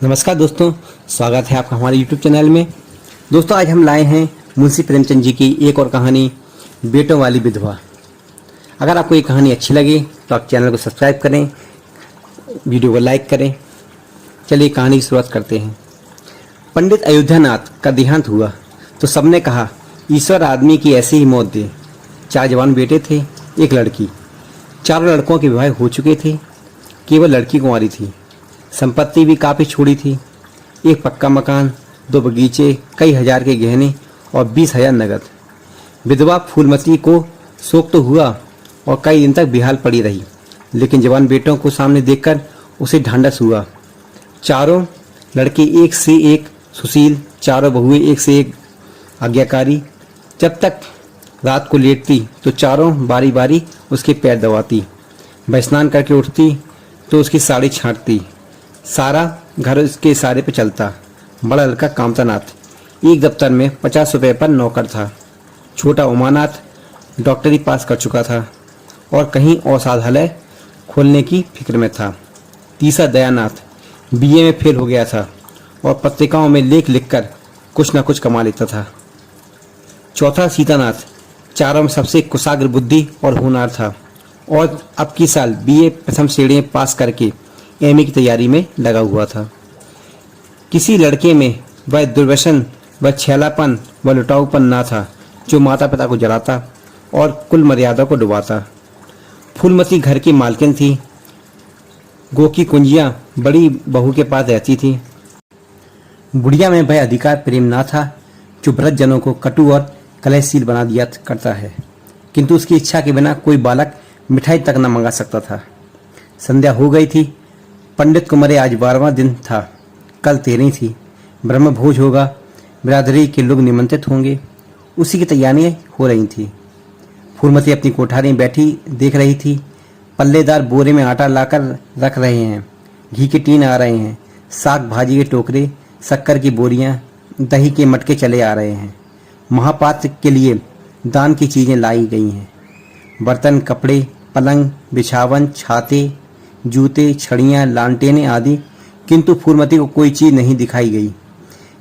नमस्कार दोस्तों, स्वागत है आपका हमारे YouTube चैनल में। दोस्तों, आज हम लाए हैं मुंशी प्रेमचंद जी की एक और कहानी, बेटों वाली विधवा। अगर आपको ये कहानी अच्छी लगे तो आप चैनल को सब्सक्राइब करें, वीडियो को लाइक करें। चलिए कहानी की शुरुआत करते हैं। पंडित अयोध्यानाथ का देहांत हुआ तो सबने कहा, ईश्वर आदमी की ऐसी ही मौत दे। 4 जवान बेटे थे, एक लड़की। चारों लड़कों के विवाह हो चुके थे, केवल लड़की कुंवारी थी। संपत्ति भी काफ़ी छोड़ी थी। एक पक्का मकान, 2 बगीचे, कई हजार के गहने और 20,000 नगद। विधवा फूलमती को शोक तो हुआ और कई दिन तक बेहाल पड़ी रही, लेकिन जवान बेटों को सामने देखकर उसे ढांढस हुआ। चारों लड़के एक से एक सुशील, चारों बहुएं एक से एक आज्ञाकारी। जब तक रात को लेटती तो चारों बारी बारी उसके पैर दबाती। वह स्नान करके उठती तो उसकी साड़ी छांटती। सारा घर उसके इशारे पे चलता। बड़ा लड़का कामतानाथ एक दफ्तर में 50 रुपये पर नौकर था। छोटा उमानाथ डॉक्टरी पास कर चुका था और कहीं औषधालय खोलने की फिक्र में था। तीसरा दयानाथ बीए में फेल हो गया था और पत्रिकाओं में लेख लिखकर कुछ न कुछ कमा लेता था। चौथा सीतानाथ चारों में सबसे कुशाग्र बुद्धि और होनहार था और अब की साल बीए प्रथम श्रेणी में पास करके एमए की तैयारी में लगा हुआ था। किसी लड़के में वह दुर्व्यसन, वह छैलापन, वह लुटाऊपन ना था जो माता पिता को जलाता और कुल मर्यादा को डुबाता। फूलमती घर की मालकिन थी। गोकी कुंजियां बड़ी बहू के पास रहती थी। बुढ़िया में वह अधिकार प्रेम ना था जो वृद्धजनों को कटु और कलहशील बना दिया करता है, किंतु उसकी इच्छा के बिना कोई बालक मिठाई तक न मंगा सकता था। संध्या हो गई थी। पंडित को मरे आज 12वां दिन था। कल 13 थी। ब्रह्म भोज होगा, बिरादरी के लोग निमंत्रित होंगे। उसी की तैयारियां हो रही थी। फूलमती अपनी कोठारी में बैठी देख रही थी। पल्लेदार बोरे में आटा लाकर रख रहे हैं, घी के टीन आ रहे हैं, साग भाजी के टोकरे, शक्कर की बोरियां, दही के मटके चले आ रहे हैं। महापात्र के लिए दान की चीजें लाई गई हैं, बर्तन, कपड़े, पलंग, बिछावन, छाते, जूते, छड़ियाँ, लालटेनें आदि। किंतु फूलमती को कोई चीज़ नहीं दिखाई गई।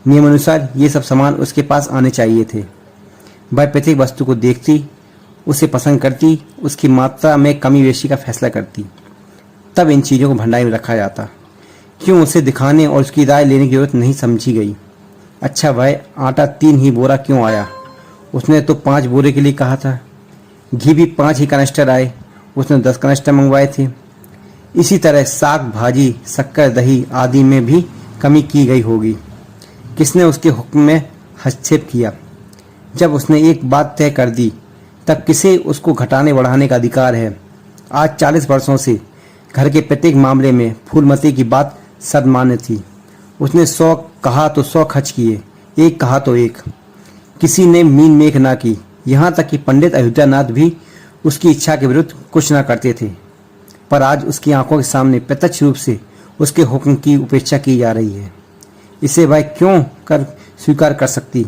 नियमानुसार ये सब सामान उसके पास आने चाहिए थे। वह प्रत्येक वस्तु को देखती, उसे पसंद करती, उसकी मात्रा में कमी बेशी का फैसला करती। तब इन चीज़ों को भंडार में रखा जाता। क्यों उसे दिखाने और उसकी राय लेने की जरूरत नहीं समझी गई। अच्छा, वह आटा 3 ही बोरा क्यों आया? उसने तो 5 बोरे के लिए कहा था। घी भी 5 ही कनस्टर आए, उसने 10 कनस्टर मंगवाए थे। इसी तरह साग भाजी, शक्कर, दही आदि में भी कमी की गई होगी। किसने उसके हुक्म में हस्तक्षेप किया? जब उसने एक बात तय कर दी तब किसे उसको घटाने बढ़ाने का अधिकार है? आज 40 वर्षों से घर के प्रत्येक मामले में फूलमती की बात सदमान्य थी। उसने 100 कहा तो 100 खर्च किए, 1 कहा तो 1। किसी ने मीन मेख ना की। यहाँ तक कि पंडित अयोध्यानाथ भी उसकी इच्छा के विरुद्ध कुछ न करते थे। पर आज उसकी आंखों के सामने प्रत्यक्ष रूप से उसके हुक्म की उपेक्षा की जा रही है। इसे वह क्यों कर स्वीकार कर सकती?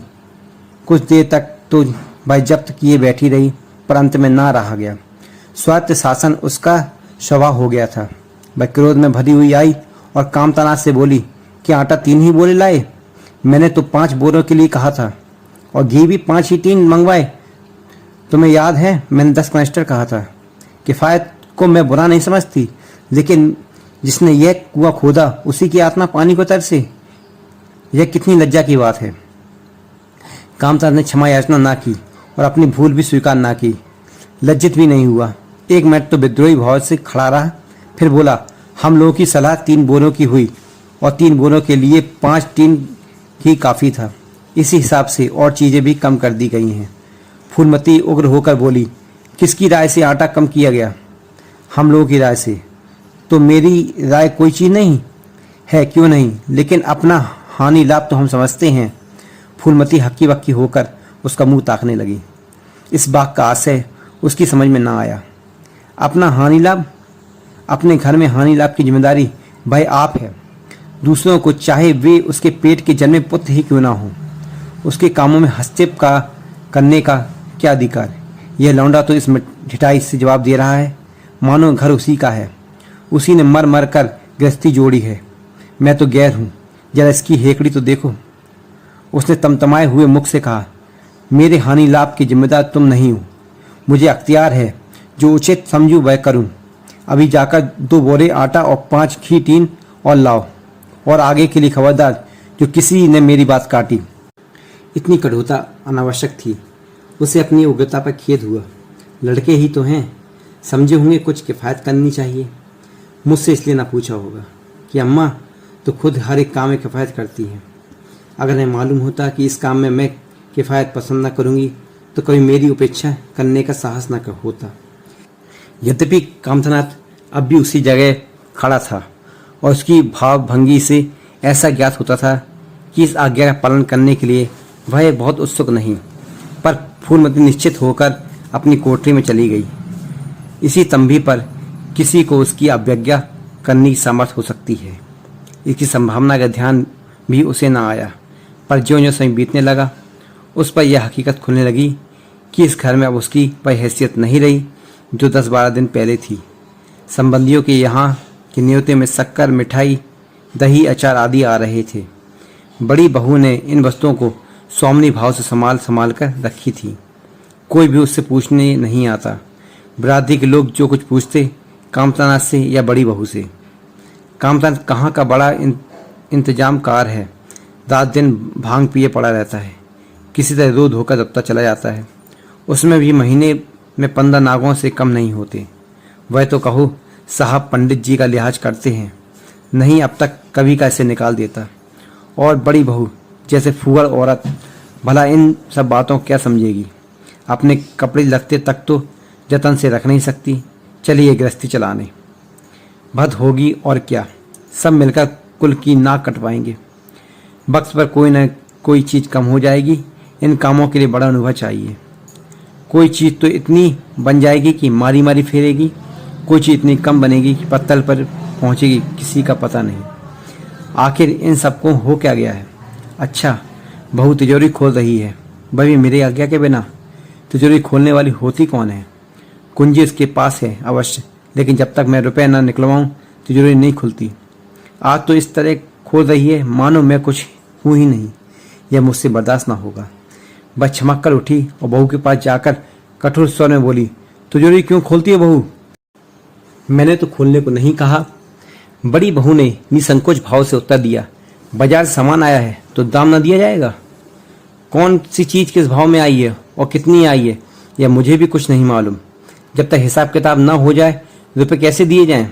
कुछ देर तक तो वह जब्त किए बैठी रही, पर अंत में ना रहा गया। स्वायत्त शासन उसका स्वभाव हो गया था। वह क्रोध में भरी हुई आई और कामतानाथ से बोली कि आटा 3 ही बोरे लाए? मैंने तो 5 बोरों के लिए कहा था और घी भी 5 ही टीन मंगवाए। तुम्हें याद है मैंने 10 कनस्टर कहा था। किफ़ायत को मैं बुरा नहीं समझती, लेकिन जिसने यह कुआं खोदा उसी की आत्मा पानी को तरसे। यह कितनी लज्जा की बात है। कामतानाथ ने क्षमा याचना ना की और अपनी भूल भी स्वीकार ना की। लज्जित भी नहीं हुआ। 1 मिनट तो विद्रोही भाव से खड़ा रहा, फिर बोला, हम लोगों की सलाह 3 बोरों की हुई और 3 बोरों के लिए 5 टीन ही काफ़ी था। इसी हिसाब से और चीज़ें भी कम कर दी गई हैं। फूलमती उग्र होकर बोली, किसकी राय से आटा कम किया गया? हम लोगों की राय से। तो मेरी राय कोई चीज़ नहीं है? क्यों नहीं? लेकिन अपना हानि लाभ तो हम समझते हैं। फूलमती हक्की बक्की होकर उसका मुंह ताकने लगी। इस बात का आशय उसकी समझ में ना आया। अपना हानि लाभ? अपने घर में हानि लाभ की जिम्मेदारी भाई आप है। दूसरों को, चाहे वे उसके पेट के जन्मे पुत्र ही क्यों ना हो, उसके कामों में हस्तक्षेप करने का क्या अधिकार? यह लौंडा तो इस ढिठाई से जवाब दे रहा है मानो घर उसी का है। उसी ने मर मर कर गृहस्थी जोड़ी है। मैं तो गैर हूँ, जरा इसकी हेकड़ी तो देखो। उसने तमतमाए हुए मुख से कहा, मेरे हानि लाभ की जिम्मेदार तुम नहीं हो। मुझे अख्तियार है, जो उचित समझूं वह करूं। अभी जाकर 2 बोरे आटा और 5 घी टीन और लाओ, और आगे के लिए खबरदार जो किसी ने मेरी बात काटी। इतनी कठोरता अनावश्यक थी। उसे अपनी उग्रता पर खेद हुआ। लड़के ही तो हैं, समझे होंगे कुछ किफ़ायत करनी चाहिए। मुझसे इसलिए ना पूछा होगा कि अम्मा तो खुद हर एक काम में किफ़ायत करती हैं। अगर मैं मालूम होता कि इस काम में मैं किफ़ायत पसंद न करूँगी तो कभी मेरी उपेक्षा करने का साहस न होता। यद्यपि कामथनाथ अब भी उसी जगह खड़ा था और उसकी भाव भंगी से ऐसा ज्ञात होता था कि इस आज्ञा का पालन करने के लिए वह बहुत उत्सुक नहीं। पर फूलमती निश्चित होकर अपनी कोठरी में चली गई। इसी तंबी पर किसी को उसकी अवज्ञा करने की सामर्थ्य हो सकती है, इसकी संभावना का ध्यान भी उसे न आया। पर ज्यों-ज्यों समय बीतने लगा, उस पर यह हकीकत खुलने लगी कि इस घर में अब उसकी वह हैसियत नहीं रही जो 10-12 दिन पहले थी। संबंधियों के यहाँ के न्योते में शक्कर, मिठाई, दही, अचार आदि आ रहे थे। बड़ी बहू ने इन वस्तुओं को स्वामिनी भाव से संभाल कर रखी थी। कोई भी उससे पूछने नहीं आता। बिरादरी के लोग जो कुछ पूछते कामतानाथ से या बड़ी बहू से। कामतानाथ कहाँ का बड़ा इंतजामकार है। रात दिन भांग पिए पड़ा रहता है, किसी तरह रो धोकर दफ्तर चला जाता है। उसमें भी महीने में 15 नागों से कम नहीं होते। वह तो कहो साहब पंडित जी का लिहाज करते हैं, नहीं अब तक कभी का इसे निकाल देता। और बड़ी बहू जैसे फुहर औरत भला इन सब बातों क्या समझेगी। अपने कपड़े लगते तक तो जतन से रख नहीं सकती, चलिए गृहस्थी चलाने। भद होगी और क्या, सब मिलकर कुल की नाक कटवाएंगे। वक्त पर कोई न कोई चीज़ कम हो जाएगी। इन कामों के लिए बड़ा अनुभव चाहिए। कोई चीज़ तो इतनी बन जाएगी कि मारी मारी फेरेगी, कोई चीज़ इतनी कम बनेगी कि पत्तल पर पहुंचेगी, किसी का पता नहीं। आखिर इन सबको हो क्या गया है। अच्छा, बहू तिजोरी खोल रही है, वह भी मेरे आज्ञा के बिना। तिजोरी खोलने वाली होती कौन है। कुंजी इसके पास है अवश्य, लेकिन जब तक मैं रुपए न निकलवाऊं तिजोरी नहीं खुलती। आज तो इस तरह खोल रही है मानो मैं कुछ हूँ ही नहीं। यह मुझसे बर्दाश्त ना होगा। बस चमक कर उठी और बहू के पास जाकर कठोर स्वर में बोली, तिजोरी क्यों खोलती है बहू। मैंने तो खोलने को नहीं कहा। बड़ी बहू ने निसंकोच भाव से उत्तर दिया, बाजार से सामान आया है तो दाम न दिया जाएगा। कौन सी चीज़ किस भाव में आई है और कितनी आई है यह मुझे भी कुछ नहीं मालूम। जब तक हिसाब किताब ना हो जाए रुपए कैसे दिए जाएं।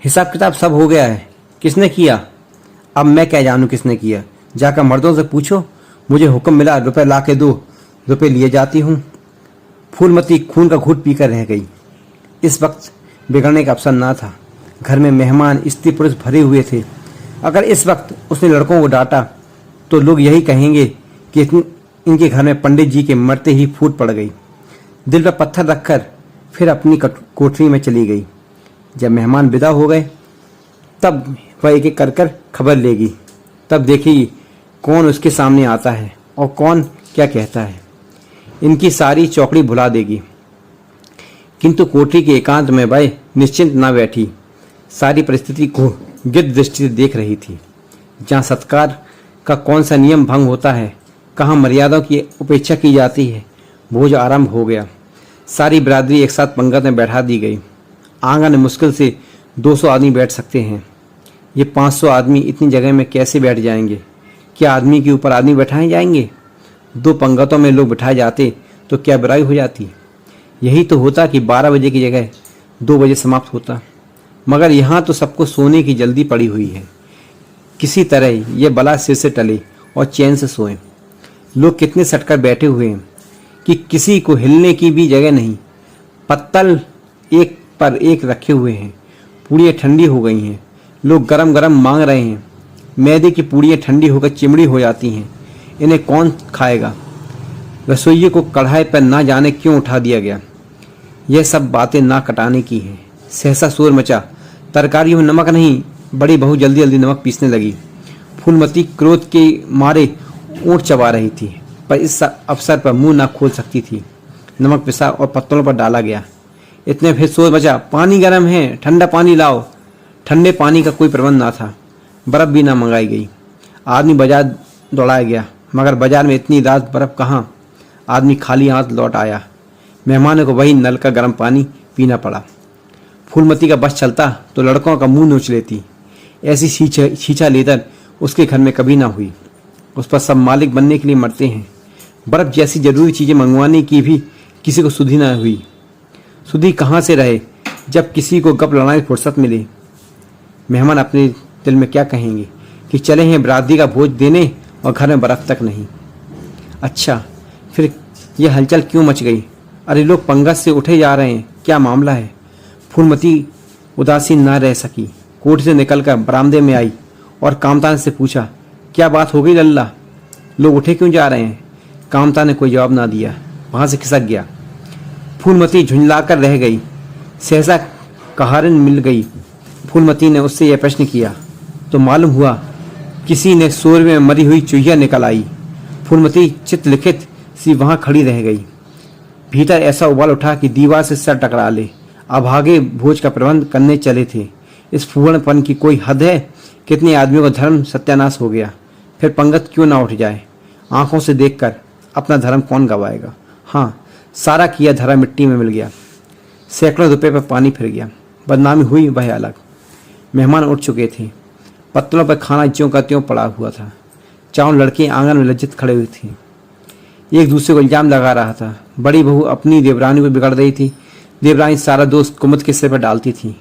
हिसाब किताब सब हो गया है। किसने किया। अब मैं क्या जानूं किसने किया। जाकर मर्दों से पूछो। मुझे हुक्म मिला रुपए ला के दो, रुपए लिए जाती हूँ। फूलमती खून का घूंट पीकर रह गई। इस वक्त बिगड़ने का अवसर ना था। घर में मेहमान स्त्री पुरुष भरे हुए थे। अगर इस वक्त उसने लड़कों को डांटा तो लोग यही कहेंगे कि इनके घर में पंडित जी के मरते ही फूट पड़ गई। दिल पर पत्थर रखकर फिर अपनी कोठरी में चली गई। जब मेहमान विदा हो गए तब वह एक एक कर कर खबर लेगी। तब देखेगी कौन उसके सामने आता है और कौन क्या कहता है। इनकी सारी चौकड़ी भुला देगी। किंतु कोठरी के एकांत में वह निश्चिंत न बैठी, सारी परिस्थिति को गिद्ध दृष्टि से देख रही थी। जहाँ सत्कार का कौन सा नियम भंग होता है, कहाँ मर्यादाओं की उपेक्षा की जाती है। भोज आरंभ हो गया। सारी बिरादरी एक साथ पंगत में बैठा दी गई। आंगन में मुश्किल से 200 आदमी बैठ सकते हैं। ये 500 आदमी इतनी जगह में कैसे बैठ जाएंगे। क्या आदमी के ऊपर आदमी बैठाए जाएंगे। 2 पंगतों में लोग बिठाए जाते तो क्या बुराई हो जाती। यही तो होता कि 12 बजे की जगह 2 बजे समाप्त होता। मगर यहाँ तो सबको सोने की जल्दी पड़ी हुई है। किसी तरह ये बला सिर से टले और चैन से सोए। लोग कितने सटकर बैठे हुए हैं कि किसी को हिलने की भी जगह नहीं। पत्तल एक पर एक रखे हुए हैं। पूड़ियाँ ठंडी हो गई हैं। लोग गरम गरम मांग रहे हैं। मैदे की पूड़ियाँ ठंडी होकर चिमड़ी हो जाती हैं। इन्हें कौन खाएगा। रसोइये को कढ़ाई पर ना जाने क्यों उठा दिया गया। यह सब बातें ना कटाने की हैं। सहसा शोर मचा। तरकारियों में नमक नहीं। बड़ी बहू जल्दी जल्दी नमक पीसने लगी। फूलमती क्रोध के मारे ऊँट चबा रही थी, पर इस अवसर पर मुंह ना खोल सकती थी। नमक पिसा और पत्तलों पर डाला गया। इतने फिर शोर मचा, पानी गर्म है, ठंडा पानी लाओ। ठंडे पानी का कोई प्रबंध ना था। बर्फ भी ना मंगाई गई। आदमी बाजार दौड़ाया गया, मगर बाजार में इतनी रात बर्फ कहाँ। आदमी खाली हाथ लौट आया। मेहमानों को वही नल का गर्म पानी पीना पड़ा। फूलमती का बस चलता तो लड़कों का मुंह नोच लेती। ऐसी छीछा लेदर उसके घर में कभी ना हुई। उस पर सब मालिक बनने के लिए मरते हैं। बर्फ जैसी जरूरी चीज़ें मंगवाने की भी किसी को सुधि ना हुई। सुधि कहाँ से रहे जब किसी को गप लड़ाने की फुर्सत मिले। मेहमान अपने दिल में क्या कहेंगे कि चले हैं बरादरी का भोज देने और घर में बर्फ तक नहीं। अच्छा, फिर यह हलचल क्यों मच गई? अरे लोग पंगत से उठे जा रहे हैं, क्या मामला है? फूलमती उदासीन न रह सकी। कोठ से निकलकर बरामदे में आई और कामता से पूछा, क्या बात हो गई लल्ला? लोग उठे क्यों जा रहे हैं? कामता ने कोई जवाब ना दिया, वहां से खिसक गया। फूलमती झुंझलाकर रह गई। सहसा कहारिन मिल गई। फूलमती ने उससे यह प्रश्न किया तो मालूम हुआ किसी ने शोर में मरी हुई चुहिया निकल आई। फूलमती चित्तलिखित सी वहां खड़ी रह गई। भीतर ऐसा उबाल उठा कि दीवार से सर टकरा ले। अभागे भोज का प्रबंध करने चले थे। इस फूहड़पन की कोई हद है? कितने आदमियों का धर्म सत्यानाश हो गया। फिर पंगत क्यों ना उठ जाए? आंखों से देखकर अपना धर्म कौन गवाएगा? हाँ, सारा किया धरा मिट्टी में मिल गया। सैकड़ों रुपए पर पानी फिर गया। बदनामी हुई वह अलग। मेहमान उठ चुके थे। पत्तलों पर खाना ज्यों का त्यों पड़ा हुआ था। चारों लड़के आंगन में लज्जित खड़े हुए थे, एक दूसरे को इल्जाम लगा रहा था। बड़ी बहू अपनी देवरानी को बिगड़ रही थी। देवरानी सारा दोस्त कुमुद के सिर पर डालती थी।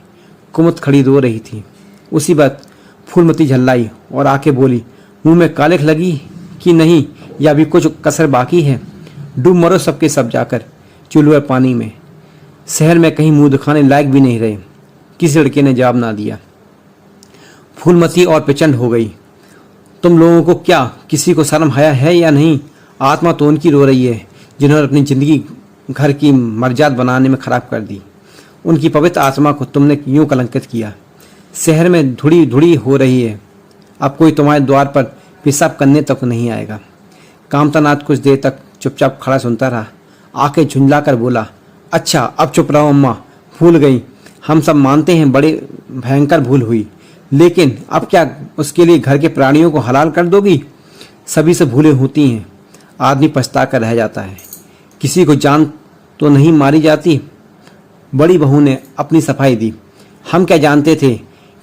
कुमुद खड़ी रो रही थी। उसी वक्त फूलमती झल्लाई और आके बोली, मुंह में कालिख लगी कि नहीं, या भी कुछ कसर बाकी है? डूब मरो सबके सब जाकर चुल्लुए पानी में। शहर में कहीं मुंह दिखाने लायक भी नहीं रहे। किसी लड़के ने जवाब ना दिया। फूलमती और प्रचंड हो गई। तुम लोगों को क्या किसी को शर्म हया है या नहीं? आत्मा तो उनकी रो रही है जिन्होंने अपनी जिंदगी घर की मर्यादा बनाने में खराब कर दी। उनकी पवित्र आत्मा को तुमने यूं कलंकित किया। शहर में धुड़ी धुड़ी हो रही है। अब कोई तुम्हारे द्वार पर पेशाब करने तक नहीं आएगा। कामतानाथ कुछ देर तक चुपचाप खड़ा सुनता रहा। आके झुंझला कर बोला, अच्छा अब चुप रहो अम्मा, भूल गई। हम सब मानते हैं बड़े भयंकर भूल हुई, लेकिन अब क्या उसके लिए घर के प्राणियों को हलाल कर दोगी? सभी से भूलें होती हैं। आदमी पछता कर रह जाता है। किसी को जान तो नहीं मारी जाती। बड़ी बहू ने अपनी सफाई दी। हम क्या जानते थे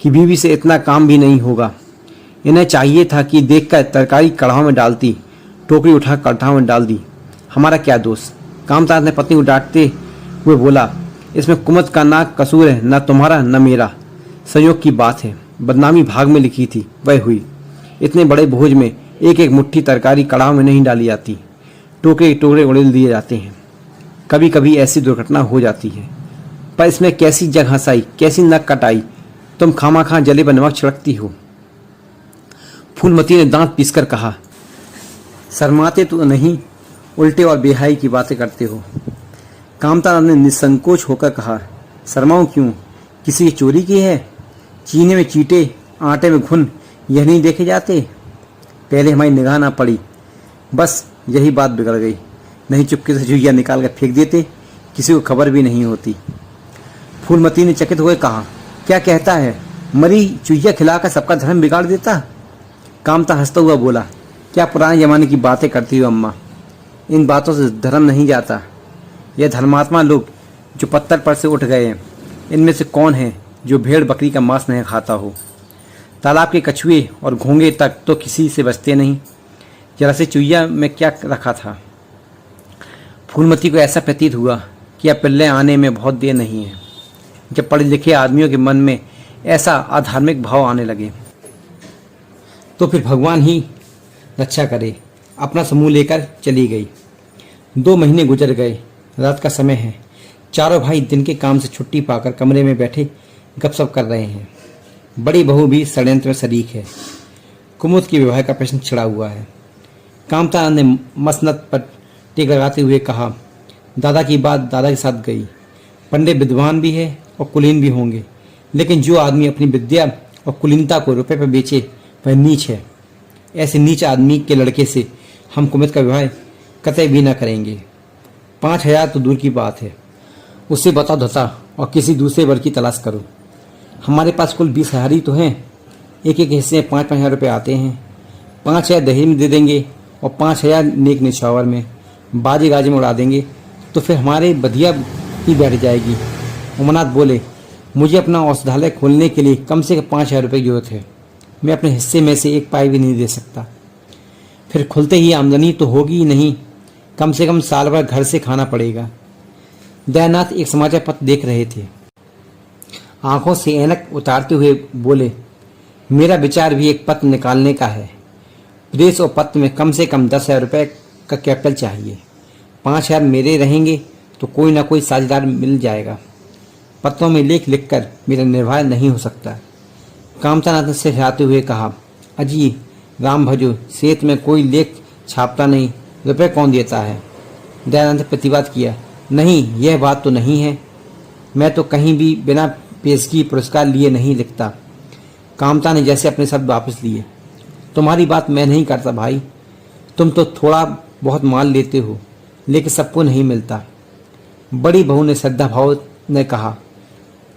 कि बीवी से इतना काम भी नहीं होगा। इन्हें चाहिए था कि देखकर तरकारी कढ़ाव में डालती, टोकरी उठा कढ़ाव में डाल दी। हमारा क्या दोष? कामताज ने पत्नी को डांटते हुए बोला, इसमें कुमुद का ना कसूर है, न तुम्हारा न मेरा। संयोग की बात है, बदनामी भाग में लिखी थी वह हुई। इतने बड़े भोज में एक एक मुट्ठी तरकारी कढ़ाव में नहीं डाली जाती, टोकरे टोकरे उड़ेल दिए जाते हैं। कभी कभी ऐसी दुर्घटना हो जाती है, पर इसमें कैसी जग हंसाई, कैसी नक कटाई। तुम खामाखा जले पर नमक छिड़कती हो। फूलमती ने दांत पीसकर कहा, शर्माते तो नहीं, उल्टे और बेहाई की बातें करते हो। कामता ने निसंकोच होकर कहा, शर्माऊं क्यों? किसी की चोरी की है? चीने में चीटे, आटे में घुन, यह नहीं देखे जाते? पहले हमारी निगाह ना पड़ी, बस यही बात बिगड़ गई। नहीं चुपके से जुइया निकाल कर फेंक देते, किसी को खबर भी नहीं होती। फूलमती ने चकित हुए कहा, क्या कहता है? मरी चुइया खिलाकर सबका धर्म बिगाड़ देता? कामता हंसता हुआ बोला, क्या पुराने जमाने की बातें करती हो अम्मा? इन बातों से धर्म नहीं जाता। यह धर्मात्मा लोग जो पत्थर पर से उठ गए हैं, इनमें से कौन है जो भेड़ बकरी का मांस नहीं खाता हो? तालाब के कछुए और घोंगे तक तो किसी से बचते नहीं। जरा से चुइया में क्या रखा था? फूलमती को ऐसा प्रतीत हुआ कि अब पिल्ले आने में बहुत देर नहीं है। जब पढ़े लिखे आदमियों के मन में ऐसा अधार्मिक भाव आने लगे तो फिर भगवान ही रक्षा करे। अपना समूह लेकर चली गई। 2 महीने गुजर गए। रात का समय है। चारों भाई दिन के काम से छुट्टी पाकर कमरे में बैठे गपशप कर रहे हैं। बड़ी बहू भी षड्यंत्र में शरीक है। कुमुद के विवाह का प्रश्न छिड़ा हुआ है। कामता ने मसनद पर टेक लगाते हुए कहा, दादा की बात दादा के साथ गई। पंडित विद्वान भी है और कुलीन भी होंगे, लेकिन जो आदमी अपनी विद्या और कुलीनता को रुपए पर बेचे वह नीच है। ऐसे नीच आदमी के लड़के से हम कुमुद का विवाह कतई भी न करेंगे। 5,000 तो दूर की बात है, उससे बता धता और किसी दूसरे वर्ग की तलाश करो। हमारे पास कुल 20,000 ही तो हैं। एक एक हिस्से में 5-5 हज़ार रुपये आते हैं। 5,000 दहेज में दे देंगे और 5,000 नेक निछावर में बाजी गाजी में उड़ा देंगे तो फिर हमारे बधिया ही बैठ जाएगी। उमानाथ बोले, मुझे अपना औषधालय खोलने के लिए कम से कम 5,000 रुपये की जरूरत है। मैं अपने हिस्से में से एक पाई भी नहीं दे सकता। फिर खुलते ही आमदनी तो होगी ही नहीं, कम से कम साल भर घर से खाना पड़ेगा। दयानाथ एक समाचार पत्र देख रहे थे। आंखों से ऐनक उतारते हुए बोले, मेरा विचार भी एक पत्र निकालने का है। प्रेस और पत्र में कम से कम 10,000 रुपये का कैपिटल चाहिए। 5,000 मेरे रहेंगे तो कोई ना कोई साझेदार मिल जाएगा। पत्रों में लेख लिखकर मेरा निर्वाह नहीं हो सकता। कामतानाथ ने सिर हिलाते हुए कहा, अजी राम भजो, सेत में कोई लेख छापता नहीं, रुपये कौन देता है? दयानंद ने प्रतिवाद किया, नहीं, यह बात तो नहीं है। मैं तो कहीं भी बिना पेशगी पुरस्कार लिए नहीं लिखता। कामता ने जैसे अपने शब्द वापस लिए, तुम्हारी बात मैं नहीं करता भाई, तुम तो थोड़ा बहुत माल लेते हो, लेकिन सबको नहीं मिलता। बड़ी बहू ने श्रद्धा भाव ने कहा,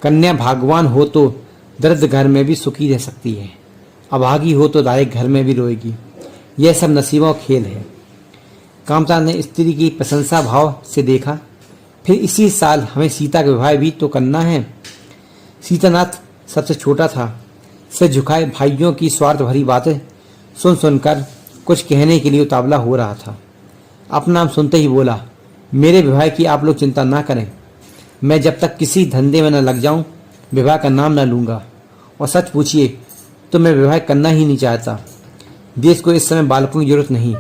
कन्या भागवान हो तो दर्द घर में भी सुखी रह सकती है, अभागी हो तो दायक घर में भी रोएगी। यह सब नसीबों का खेल है। कामता ने स्त्री की प्रशंसा भाव से देखा, फिर इसी साल हमें सीता का विवाह भी तो करना है। सीतानाथ सबसे छोटा था, सिर झुकाए भाइयों की स्वार्थ भरी बातें सुन सुनकर कुछ कहने के लिए उतावला हो रहा था। अपना नाम सुनते ही बोला, मेरे विवाह की आप लोग चिंता ना करें। मैं जब तक किसी धंधे में न लग जाऊं विवाह का नाम न लूँगा। और सच पूछिए तो मैं विवाह करना ही नहीं चाहता। देश को इस समय बालकों की जरूरत नहीं,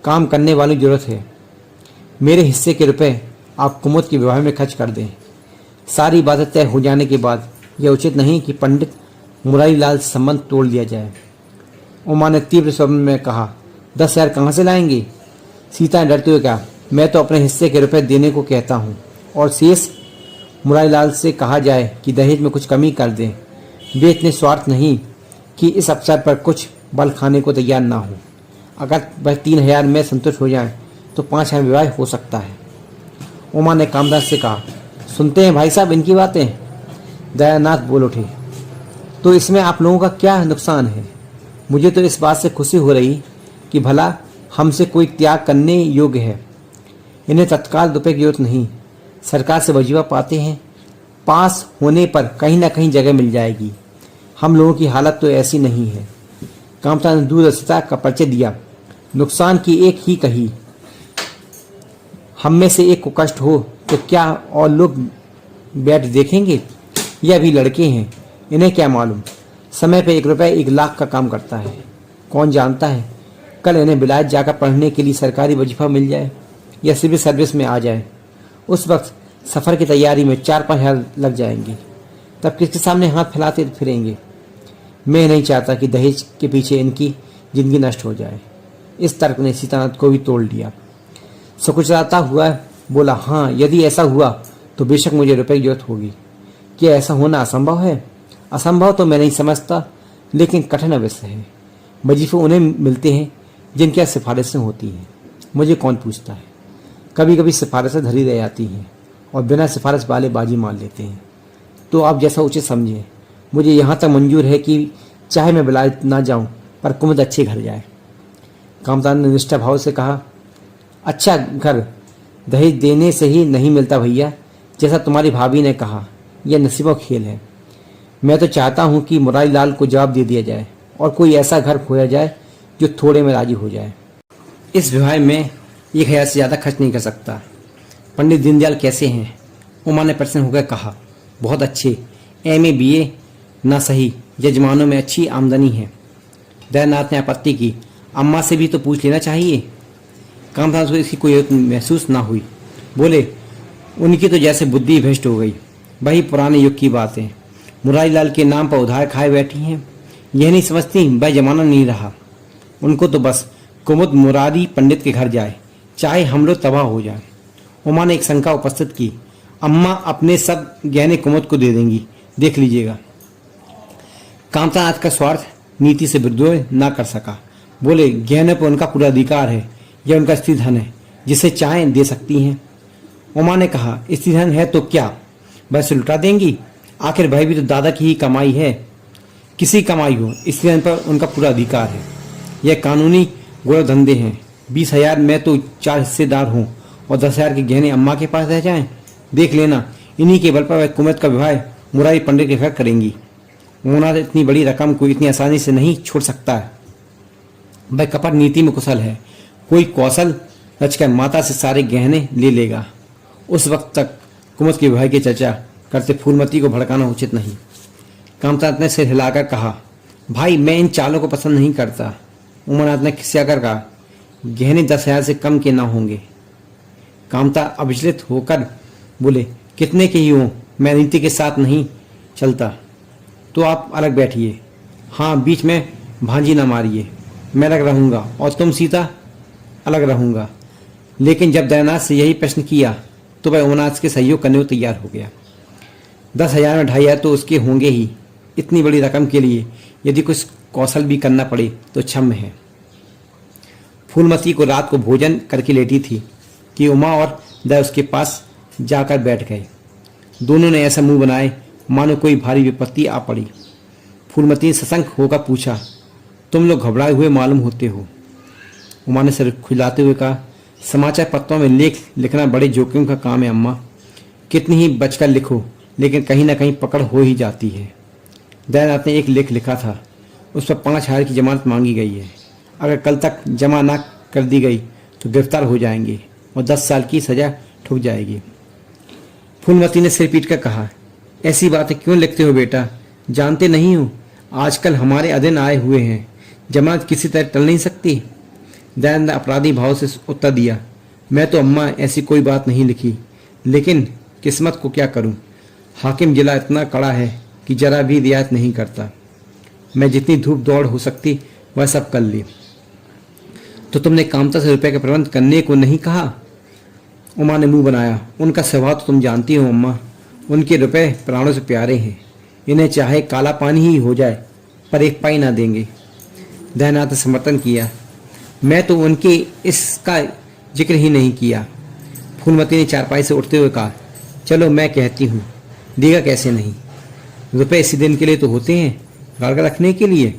काम करने वालों की जरूरत है। मेरे हिस्से के रुपए आप कुमुद के विवाह में खर्च कर दें। सारी बातें तय हो जाने के बाद यह उचित नहीं कि पंडित मुरारीलाल से संबंध तोड़ लिया जाए। उमा ने तीव्र स्वर में कहा, 10,000 कहाँ से लाएंगे? सीता ने डरते हुए कहा, मैं तो अपने हिस्से के रुपए देने को कहता हूँ और शेष मुरारीलाल से कहा जाए कि दहेज में कुछ कमी कर दें। वे इतने स्वार्थ नहीं कि इस अवसर पर कुछ बल खाने को तैयार ना हो। अगर वह 3,000 में संतुष्ट हो जाए तो 5,000 विवाह हो सकता है। उमा ने कामदास से कहा, सुनते हैं भाई साहब इनकी बातें? दयानाथ बोल उठे, तो इसमें आप लोगों का क्या नुकसान है? मुझे तो इस बात से खुशी हो रही कि भला हमसे कोई त्याग करने योग्य है। इन्हें तत्काल रुपये की जरूरत नहीं, सरकार से वजीफा पाते हैं, पास होने पर कहीं ना कहीं जगह मिल जाएगी। हम लोगों की हालत तो ऐसी नहीं है। कामता ने दूरदर्शिता का परिचय दिया, नुकसान की एक ही कही। हम में से एक को कष्ट हो तो क्या और लोग बैठ देखेंगे? ये अभी लड़के हैं, इन्हें क्या मालूम समय पे 1 रुपये 1 लाख का काम करता है। कौन जानता है कल इन्हें विलायत जाकर पढ़ने के लिए सरकारी वजीफा मिल जाए या सिविल सर्विस में आ जाए। उस वक्त सफ़र की तैयारी में 4-5 हज़ार लग जाएंगे, तब किसके सामने हाथ फैलाते फिरेंगे? मैं नहीं चाहता कि दहेज के पीछे इनकी जिंदगी नष्ट हो जाए। इस तर्क ने सीतानाथ को भी तोड़ लिया। सकुचाता हुआ बोला, हाँ, यदि ऐसा हुआ तो बेशक मुझे रुपए की जरूरत होगी। क्या ऐसा होना असंभव है? असंभव तो मैं नहीं समझता, लेकिन कठिन अवश्य है। वजीफे उन्हें मिलते हैं जिनकी यहाँ सिफारिशें होती हैं। मुझे कौन पूछता है? कभी कभी सिफारिशें धरी रह जाती हैं और बिना सिफारिश वाले बाजी मार लेते हैं। तो आप जैसा उचित समझें। मुझे यहाँ तक मंजूर है कि चाहे मैं विलायत ना जाऊँ पर कुमुद अच्छे घर जाए। कामतान ने निष्ठा भाव से कहा, अच्छा घर दहेज देने से ही नहीं मिलता भैया, जैसा तुम्हारी भाभी ने कहा, यह नसीबों खेल है। मैं तो चाहता हूँ कि मुरारीलाल को जवाब दे दिया जाए और कोई ऐसा घर खोया जाए जो थोड़े में राजी हो जाए। इस विवाह में 1,000 से ज़्यादा खर्च नहीं कर सकता। पंडित दीनदयाल कैसे हैं? उमा ने प्रसन्न होकर कहा, बहुत अच्छे, MA BA ना सही, यजमानों में अच्छी आमदनी है। दयानाथ ने आपत्ति की, अम्मा से भी तो पूछ लेना चाहिए। कामदास को इसकी कोई महसूस ना हुई। बोले, उनकी तो जैसे बुद्धि भ्रष्ट हो गई। वही पुराने युग की बातें मुरारीलाल के नाम पर उधार खाए बैठी हैं। यह नहीं समझती वह जमाना नहीं रहा। उनको तो बस कुमुद मुरारी पंडित के घर जाए, चाहे हम लोग तबाह हो जाए। उमा ने एक शंका उपस्थित की, अम्मा अपने सब गहने कुमुद को दे देंगी, देख लीजिएगा। कामतानाथ का स्वार्थ नीति से विद्रोह न कर सका। बोले, गहने पर उनका पूरा अधिकार है, यह उनका स्त्री धन है, जिसे चाहें दे सकती हैं। उमा ने कहा, स्त्री धन है तो क्या वैसे लुटा देंगी? आखिर भाई भी तो दादा की ही कमाई है। किसी कमाई हो, स्त्री धन पर उनका पूरा अधिकार है। यह कानूनी गोड़धंधे हैं। 20,000 में तो 4 हिस्सेदार हूँ और 10,000 के गहने अम्मा के पास रह जाएं। देख लेना, इन्हीं के बल पर वह कुमत का विवाह मुरारी पंडित के घर करेंगी। मोना इतनी बड़ी रकम को इतनी आसानी से नहीं छोड़ सकता है। वह कपट नीति में कुशल है। कोई कौशल रचकर माता से सारे गहने ले लेगा। उस वक्त तक कुमत के विवाह की चर्चा करते फूलमती को भड़काना उचित नहीं। कामतानाथ ने सिर हिलाकर कहा, भाई मैं इन चालों को पसंद नहीं करता। उमानाथ ने खिसियाकर कहा, गहने 10,000 से कम के ना होंगे। कामता अविचलित होकर बोले, कितने के ही हों, मैं नीति के साथ नहीं चलता। तो आप अलग बैठिए। हाँ, बीच में भांजी ना मारिए। मैं अलग रहूंगा और तुम सीता अलग रहूंगा। लेकिन जब दयानाथ से यही प्रश्न किया तो वह उमानाथ के सहयोग करने को तैयार हो गया। 10,000 में 2,500 तो उसके होंगे ही। इतनी बड़ी रकम के लिए यदि कुछ कौशल भी करना पड़े तो क्षम्य है। फूलमती को रात को भोजन करके लेटी थी कि उमा और दया उसके पास जाकर बैठ गए। दोनों ने ऐसा मुंह बनाए मानो कोई भारी विपत्ति आ पड़ी। फूलमती ने सशंक होकर पूछा, तुम लोग घबराए हुए मालूम होते हो। उमा ने सिर खुलाते हुए कहा, समाचार पत्रों में लेख लिखना बड़े जोखिम का काम है अम्मा। कितनी ही बचकर लिखो लेकिन कहीं ना कहीं पकड़ हो ही जाती है। दयानाथ ने एक लेख लिखा था, उस पर 5,000 की जमानत मांगी गई है। अगर कल तक जमा ना कर दी गई तो गिरफ्तार हो जाएंगे और 10 साल की सजा ठुक जाएगी। फूलमती ने सिर पीट कर कहा, ऐसी बातें क्यों लिखते हो बेटा? जानते नहीं हो आजकल हमारे अधीन आए हुए हैं, जमानत किसी तरह टल नहीं सकती। दयानंद ने अपराधी भाव से उत्तर दिया, मैं तो अम्मा ऐसी कोई बात नहीं लिखी, लेकिन किस्मत को क्या करूं? हाकिम जिला इतना कड़ा है कि जरा भी रियायत नहीं करता। मैं जितनी धूप दौड़ हो सकती वह सब कर ली। तो तुमने कामता से रुपए का प्रबंध करने को नहीं कहा? उमा ने मुंह बनाया, उनका स्वभाव तो तुम जानती हो अम्मा। उनके रुपए प्राणों से प्यारे हैं। इन्हें चाहे काला पानी ही हो जाए पर एक पाई ना देंगे। दयानाथ ने समर्थन किया, मैं तो उनके इसका जिक्र ही नहीं किया। फूलमती ने चारपाई से उठते हुए कहा, चलो मैं कहती हूँ, देगा कैसे नहीं? रुपए इसी दिन के लिए तो होते हैं, गाड़ रखने के लिए।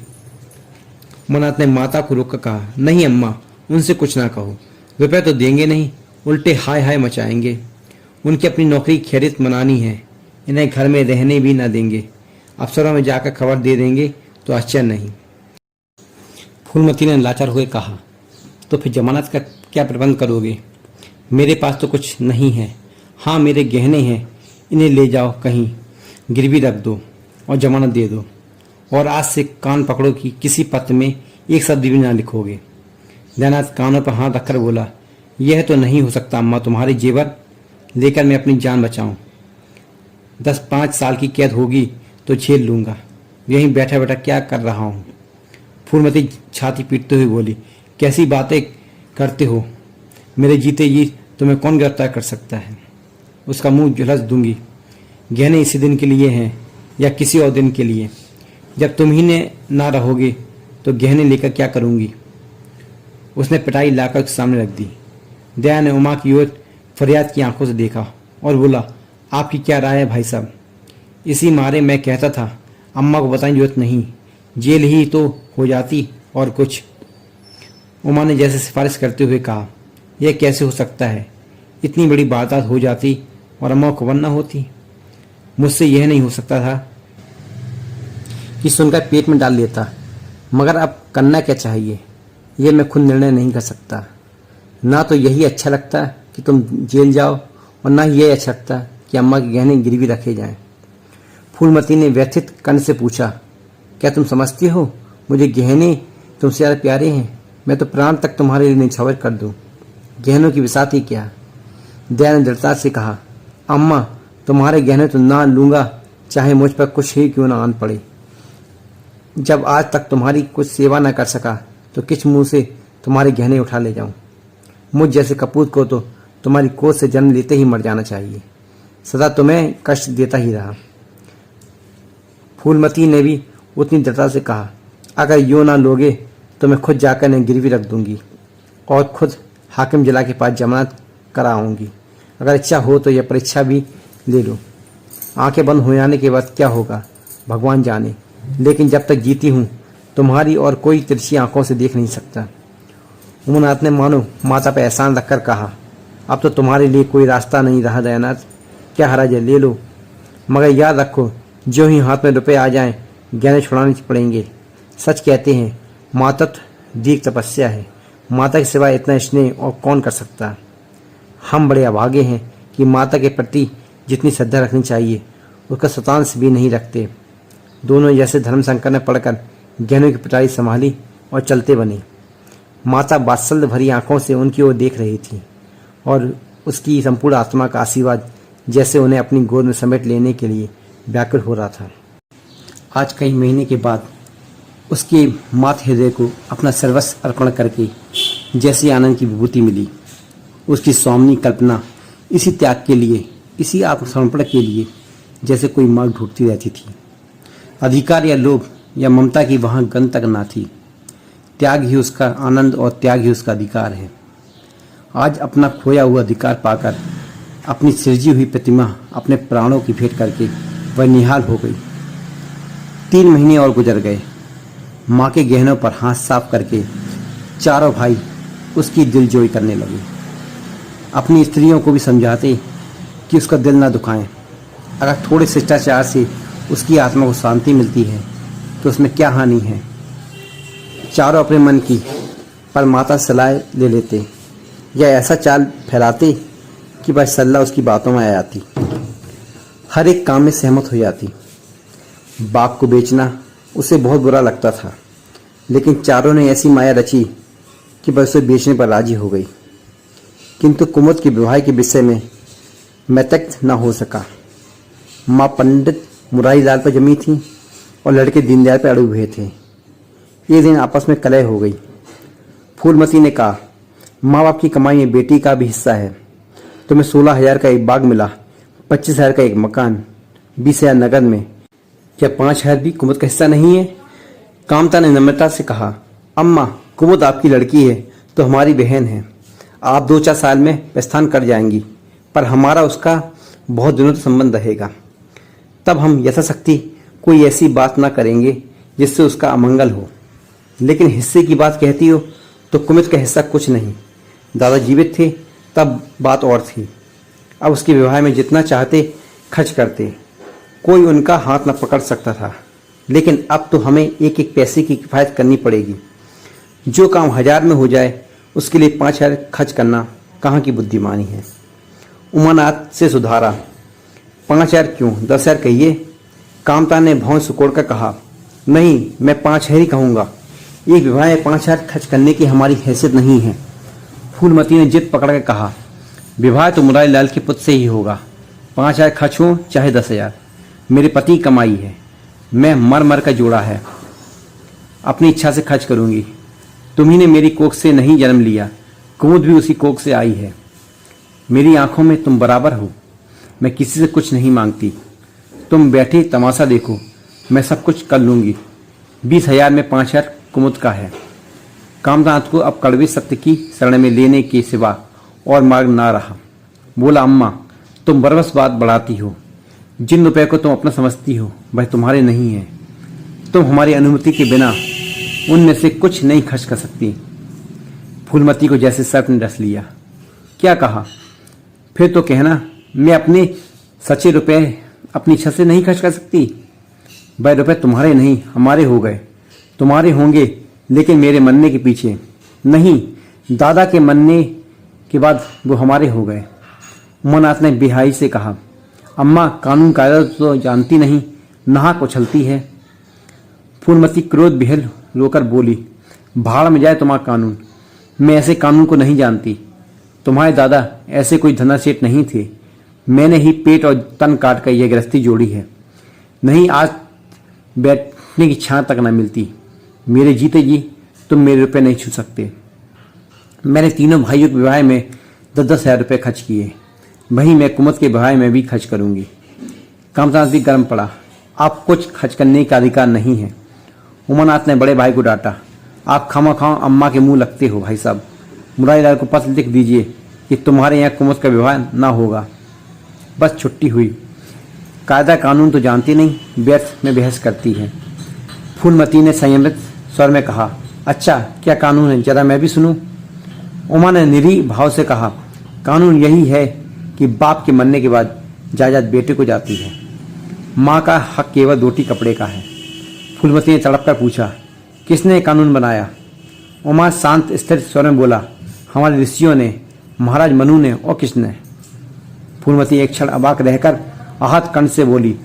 उमानाथ ने माता को रोककर कहा, नहीं अम्मा, उनसे कुछ ना कहो। रुपए तो देंगे नहीं, उल्टे हाय हाय मचाएंगे। उनकी अपनी नौकरी खैरियत मनानी है, इन्हें घर में रहने भी ना देंगे। अफसरों में जाकर खबर दे देंगे तो आश्चर्य नहीं। फूलमती ने लाचार हुए कहा, तो फिर जमानत का क्या प्रबंध करोगे? मेरे पास तो कुछ नहीं है। हाँ, मेरे गहने हैं, इन्हें ले जाओ, कहीं गिरवी रख दो और जमानत दे दो। और आज से कान पकड़ो कि किसी पत्र में एक शब्द भी ना लिखोगे। दयानाथ कानों पर हाथ रखकर बोला, यह तो नहीं हो सकता अम्मा, तुम्हारे जेवर लेकर मैं अपनी जान बचाऊं। 10-5 साल की कैद होगी तो झेल लूंगा। यहीं बैठा बैठा क्या कर रहा हूं? फूलमती छाती पीटते हुए बोली, कैसी बातें करते हो? मेरे जीते जी तुम्हें कौन गिरफ्तार कर सकता है? उसका मुंह झुलस दूंगी। गहने इसी दिन के लिए हैं या किसी और दिन के लिए? जब तुम ही ने ना रहोगे तो गहने लेकर क्या करूंगी? उसने पिटाई लाकर उसके सामने रख दी। दया ने उमा की ओर फरियाद की आंखों से देखा और बोला, आपकी क्या राय है भाई साहब? इसी मारे मैं कहता था अम्मा को बताने की जरूरत नहीं, जेल ही तो हो जाती और कुछ। उमा ने जैसे सिफारिश करते हुए कहा, यह कैसे हो सकता है? इतनी बड़ी वारदात हो जाती और अम्मा को खबर न होती। मुझसे यह नहीं हो सकता था कि सुनकर पेट में डाल लेता, मगर अब करना क्या चाहिए यह मैं खुद निर्णय नहीं कर सकता। ना तो यही अच्छा लगता कि तुम जेल जाओ और ना ही यह अच्छा लगता कि अम्मा के गहने गिरवी रखे जाएं। फूलमती ने व्यथित कंठ से पूछा, क्या तुम समझती हो मुझे गहने तुमसे ज़्यादा प्यारे हैं? मैं तो प्राण तक तुम्हारे लिए निछावर कर दूं। गहनों की बिसात ही क्या? दया ने दृढ़ता से कहा, अम्मा तुम्हारे गहने तो ना लूंगा, चाहे मुझ पर कुछ ही क्यों ना आन पड़े। जब आज तक तुम्हारी कुछ सेवा न कर सका तो किस मुंह से तुम्हारे गहने उठा ले जाऊं? मुझ जैसे कपूत को तो तुम्हारी कोख से जन्म लेते ही मर जाना चाहिए। सदा तुम्हें कष्ट देता ही रहा। फूलमती ने भी उतनी दृढ़ता से कहा, अगर यूँ ना लोगे तो मैं खुद जाकर इन्हें गिरवी रख दूंगी और खुद हाकिम जिला के पास जमानत कराऊंगी। अगर इच्छा हो तो यह परीक्षा भी ले लो। आंखें बंद हो जाने के बाद क्या होगा भगवान जाने, लेकिन जब तक जीती हूँ तुम्हारी और कोई तिरछी आंखों से देख नहीं सकता। उमानाथ ने मानो माता पर एहसान रखकर कहा, अब तो तुम्हारे लिए कोई रास्ता नहीं रहा दयानाथ, क्या हरज है, ले लो, मगर याद रखो जो ही हाथ में रुपए आ जाएं गहने छुड़ाने पड़ेंगे। सच कहते हैं मातृत्व दीर्घ तपस्या है, माता के सिवाय इतना स्नेह और कौन कर सकता। हम बड़े अभागे हैं कि माता के प्रति जितनी श्रद्धा रखनी चाहिए उसका शतांश भी नहीं रखते। दोनों जैसे धर्म संकट में पड़कर गहनों की पिटाई संभाली और चलते बने। माता वात्सल्य भरी आंखों से उनकी ओर देख रही थी और उसकी संपूर्ण आत्मा का आशीर्वाद जैसे उन्हें अपनी गोद में समेट लेने के लिए व्याकुल हो रहा था। आज कई महीने के बाद उसके मात हृदय को अपना सर्वस्व अर्पण करके जैसी आनंद की विभूति मिली, उसकी स्वामिनी कल्पना इसी त्याग के लिए, इसी आत्मसमर्पण के लिए जैसे कोई मार्ग ढूंढती रहती थी। अधिकार या लोभ या ममता की वहाँ गंध तक ना थी। त्याग ही उसका आनंद और त्याग ही उसका अधिकार है। आज अपना खोया हुआ अधिकार पाकर, अपनी सृजी हुई प्रतिमा अपने प्राणों की भेंट करके वह निहाल हो गई। 3 महीने और गुजर गए। माँ के गहनों पर हाथ साफ करके चारों भाई उसकी दिलजोई करने लगे। अपनी स्त्रियों को भी समझाते कि उसका दिल ना दुखाएं। अगर थोड़े शिष्टाचार से उसकी आत्मा को शांति मिलती है तो उसमें क्या हानि है। चारों अपने मन की पर माता सलाह ले लेते या ऐसा चाल फैलाते कि बस सल्ला उसकी बातों में आ जाती, हर एक काम में सहमत हो जाती। बाग को बेचना उसे बहुत बुरा लगता था, लेकिन चारों ने ऐसी माया रची कि बस उसे बेचने पर राजी हो गई। किंतु कुमुद के विवाह के विषय में मैं तक न हो सका। माँ पंडित मुरारी लाल पर जमी थी और लड़के दीनदयाल पर अड़े हुए थे। एक दिन आपस में कलह हो गई। फूलमती ने कहा, माँ बाप की कमाई में बेटी का भी हिस्सा है। तुम्हें 16,000 का एक बाग मिला, 25,000 का एक मकान, 20,000 नगद में, क्या 5,000 भी कुमुद का हिस्सा नहीं है? कामता ने नम्रता से कहा, अम्मा कुमुद आपकी लड़की है तो हमारी बहन है। आप 2-4 साल में प्रस्थान कर जाएंगी, पर हमारा उसका बहुत दिनों तक संबंध रहेगा। तब हम यथाशक्ति कोई ऐसी बात ना करेंगे जिससे उसका अमंगल हो। लेकिन हिस्से की बात कहती हो तो कुमुद का हिस्सा कुछ नहीं। दादा जीवित थे तब बात और थी। अब उसके विवाह में जितना चाहते खर्च करते, कोई उनका हाथ न पकड़ सकता था। लेकिन अब तो हमें एक एक पैसे की किफ़ायत करनी पड़ेगी। जो काम 1000 में हो जाए उसके लिए 5,000 खर्च करना कहाँ की बुद्धिमानी है। उमानाथ से सुधारा, 5,000 क्यों, 10,000 कहिए। कामता ने भौं सुकोड़ कर कहा, नहीं मैं 5,000 ही कहूँगा। एक विवाह में 5,000 खर्च करने की हमारी हैसियत नहीं है। फूलमती ने जिद पकड़ कर कहा, विवाह तो मुरारी लाल के पुत्र से ही होगा। 5,000 खर्च हो चाहे 10,000, मेरे पति की कमाई है। मैं मर मर कर जोड़ा है, अपनी इच्छा से खर्च करूंगी। तुम्ही ने मेरी कोख से नहीं जन्म लिया, कुमुद भी उसी कोख से आई है। मेरी आंखों में तुम बराबर हो। मैं किसी से कुछ नहीं मांगती। तुम बैठे तमाशा देखो, मैं सब कुछ कर लूंगी। 20,000 में 5,000 कुमुद का है। कामनाथ को अब कड़वे सत्य की शरण में लेने के सिवा और मार्ग ना रहा। बोला, अम्मा तुम बरबस बात बढ़ाती हो। जिन रुपए को तुम अपना समझती हो वह तुम्हारे नहीं है। तुम हमारी अनुमति के बिना उनमें से कुछ नहीं खर्च कर सकती। फूलमती को जैसे सर्प ने डस लिया। क्या कहा? फिर तो कहना मैं अपने सच्चे रुपए अपनी इच्छा से नहीं खर्च कर सकती। वह रुपए तुम्हारे नहीं हमारे हो गए। तुम्हारे होंगे लेकिन मेरे मरने के पीछे नहीं, दादा के मरने के बाद वो हमारे हो गए। उमानाथ ने बिहाई से कहा, अम्मा कानून कायदा तो जानती नहीं, नाहक उछलती है। फूलमती क्रोध बिहल रोकर बोली, भाड़ में जाए तुम्हारा कानून। मैं ऐसे कानून को नहीं जानती। तुम्हारे दादा ऐसे कोई धनासेठ नहीं थे। मैंने ही पेट और तन काट कर यह गृहस्थी जोड़ी है। नहीं आज बैठने की छां तक न मिलती। मेरे जीते जी तुम मेरे रुपए नहीं छू सकते। मैंने तीनों भाइयों के विवाह में 10-10 हज़ार रुपये खर्च किए। वहीं मैं कुमुद के विवाह में भी खर्च करूंगी। कामनाथ भी गर्म पड़ा, आप कुछ खर्च करने का अधिकार नहीं है। उमानाथ ने बड़े भाई को डांटा, आप खामा अम्मा के मुंह लगते हो। भाई साहब मुरारी लाल को पत्र लिख दीजिए कि तुम्हारे यहाँ कुमुद का विवाह ना होगा। बस छुट्टी हुई। कायदा कानून तो जानती नहीं, व्यर्थ में बहस करती है। फूलमती ने संयमित स्वर में कहा, अच्छा क्या कानून है, जरा मैं भी सुनूं। उमा ने निरीह भाव से कहा, कानून यही है कि बाप के मरने के बाद जायदाद बेटे को जाती है। माँ का हक केवल रोटी कपड़े का है। फूलमती ने तड़प कर पूछा, किसने कानून बनाया? उमा शांत स्थिर स्वर में बोला, हमारे ऋषियों ने, महाराज मनु ने, और किसने? फूलमती एक क्षण अबाक रहकर आहत कंठ से बोली,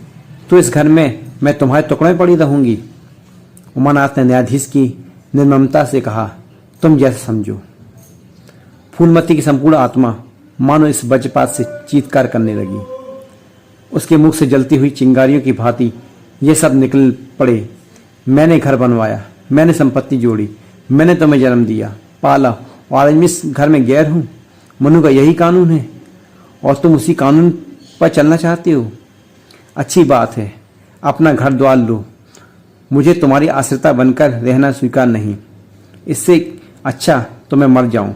तो इस घर में मैं तुम्हारे टुकड़ों में पड़ी रहूंगी? उमानाथ ने न्यायाधीश की निर्ममता से कहा, तुम जैसा समझो। फूलमती की संपूर्ण आत्मा मानो इस वज्रपात से चीत्कार करने लगी। उसके मुख से जलती हुई चिंगारियों की भांति ये सब निकल पड़े। मैंने घर बनवाया, मैंने संपत्ति जोड़ी, मैंने तुम्हें जन्म दिया, पाला, और आज मैं इस घर में गैर हूं। मनु का यही कानून है और तुम उसी कानून पर चलना चाहते हो। अच्छी बात है, अपना घर द्वार लो, मुझे तुम्हारी आश्रिता बनकर रहना स्वीकार नहीं। इससे अच्छा तो मैं मर जाऊं।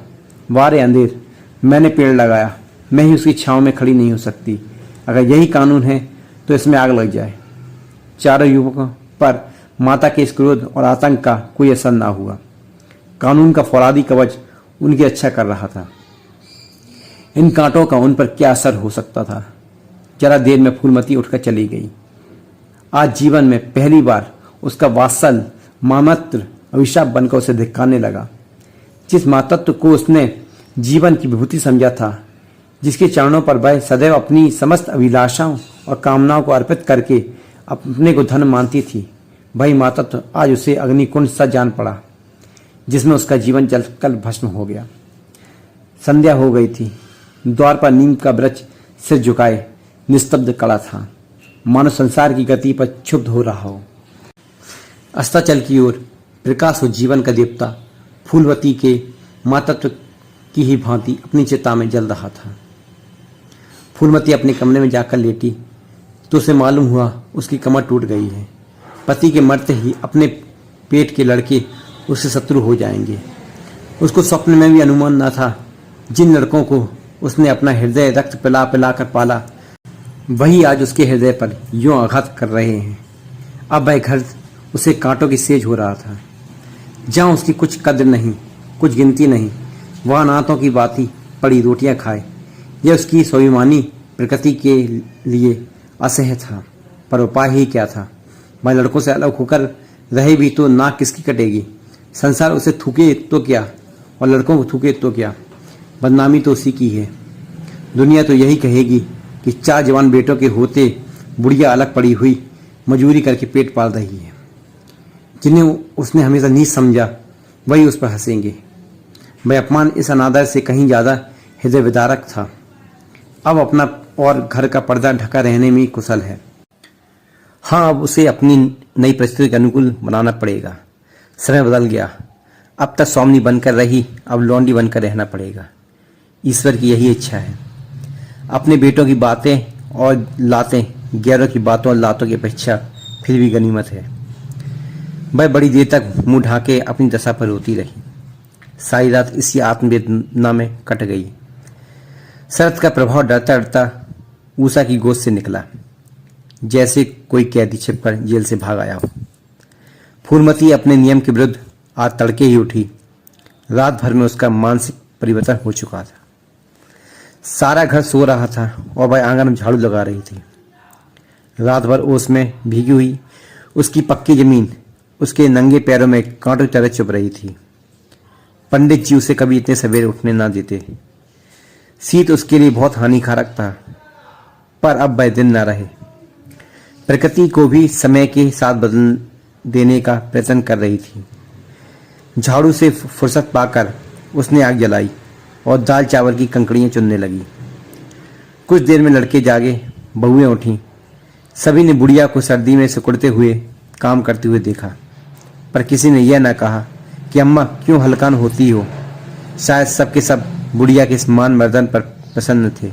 वारे अंधेर, मैंने पेड़ लगाया, मैं ही उसकी छांव में खड़ी नहीं हो सकती। अगर यही कानून है तो इसमें आग लग जाए। चारों युवकों पर माता के इस क्रोध और आतंक का कोई असर ना हुआ। कानून का फौलादी कवच उनकी रक्षा कर रहा था। इन कांटों का उन पर क्या असर हो सकता था? जरा देर में फूलमती उठकर चली गई। आज जीवन में पहली बार उसका वात्सल मामात्र अभिशाप बनकर उसे धिक्कारने लगा। जिस मातत्व को उसने जीवन की विभूति समझा था, जिसके चरणों पर वह सदैव अपनी समस्त अभिलाषाओं और कामनाओं को अर्पित करके अपने को धन मानती थी, वही मातत्व आज उसे अग्निकुंड सा जान पड़ा, जिसमें उसका जीवन जलकर भस्म हो गया। संध्या हो गई थी। द्वार पर नीम का वृक्ष सिर झुकाए निस्तब्ध खड़ा था, मानो संसार की गति पर क्षुब्ध हो रहा हो। अस्ताचल की ओर प्रकाश हो जीवन का देवता फूलवती के मातत्व की ही भांति अपनी चिता में जल रहा था। फूलमती अपने कमरे में जाकर लेटी तो उसे मालूम हुआ उसकी कमर टूट गई है। पति के मरते ही अपने पेट के लड़के उससे शत्रु हो जाएंगे। उसको स्वप्न में भी अनुमान न था। जिन लड़कों को उसने अपना हृदय रक्त पिला पिला कर पाला, वही आज उसके हृदय पर यूं आघात कर रहे हैं। अब वह घर उसे कांटों की सेज हो रहा था। जहाँ उसकी कुछ कद्र नहीं, कुछ गिनती नहीं, वहाँ नातों की बाती पड़ी रोटियां खाए। यह उसकी स्वाभिमानी प्रकृति के लिए असह्य था, पर उपाय ही क्या था? वह लड़कों से अलग होकर रहे भी तो नाक किसकी कटेगी? संसार उसे थूके तो क्या और लड़कों को थूके तो क्या? बदनामी तो उसी की है। दुनिया तो यही कहेगी कि 4 जवान बेटों के होते बुढ़िया अलग पड़ी हुई मजूरी करके पेट पाल रही है। जिन्हें उसने हमेशा नीच समझा, वही उस पर हंसेंगे। वह अपमान इस अनादर से कहीं ज़्यादा हृदय विदारक था। अब अपना और घर का पर्दा ढका रहने में कुशल है। हाँ, अब उसे अपनी नई परिस्थिति के अनुकूल बनाना पड़ेगा। समय बदल गया। अब तक स्वामिनी बनकर रही, अब लौंडी बनकर रहना पड़ेगा। ईश्वर की यही इच्छा है। अपने बेटों की बातें और लातें गैरों की बातों और लातों की अपेक्षा फिर भी गनीमत है। वह बड़ी देर तक मुंह ढाके अपनी दशा पर रोती रही। सारी रात इसी आत्मवेदना में कट गई। शरद का प्रभाव डरता डरता ऊषा की गोद से निकला, जैसे कोई कैदी छिपकर जेल से भाग आया हो। फूलमती अपने नियम के विरुद्ध आज तड़के ही उठी। रात भर में उसका मानसिक परिवर्तन हो चुका था। सारा घर सो रहा था और वह आंगन में झाड़ू लगा रही थी। रात भर ओस में भीगी हुई उसकी पक्की जमीन उसके नंगे पैरों में कांटों की तरह चुभ रही थी। पंडित जी उसे कभी इतने सवेरे उठने ना देते। शीत उसके लिए बहुत हानिकारक था, पर अब वह दिन न रहे। प्रकृति को भी समय के साथ बदल देने का प्रयत्न कर रही थी। झाड़ू से फुर्सत पाकर उसने आग जलाई और दाल चावल की कंकड़ियाँ चुनने लगी। कुछ देर में लड़के जागे, बहुएं उठीं। सभी ने बुढ़िया को सर्दी में सिकुड़ते हुए काम करते हुए देखा, पर किसी ने यह न कहा कि अम्मा क्यों हलकान होती हो। शायद सबके सब बुढ़िया के इस मान मर्दन पर प्रसन्न थे।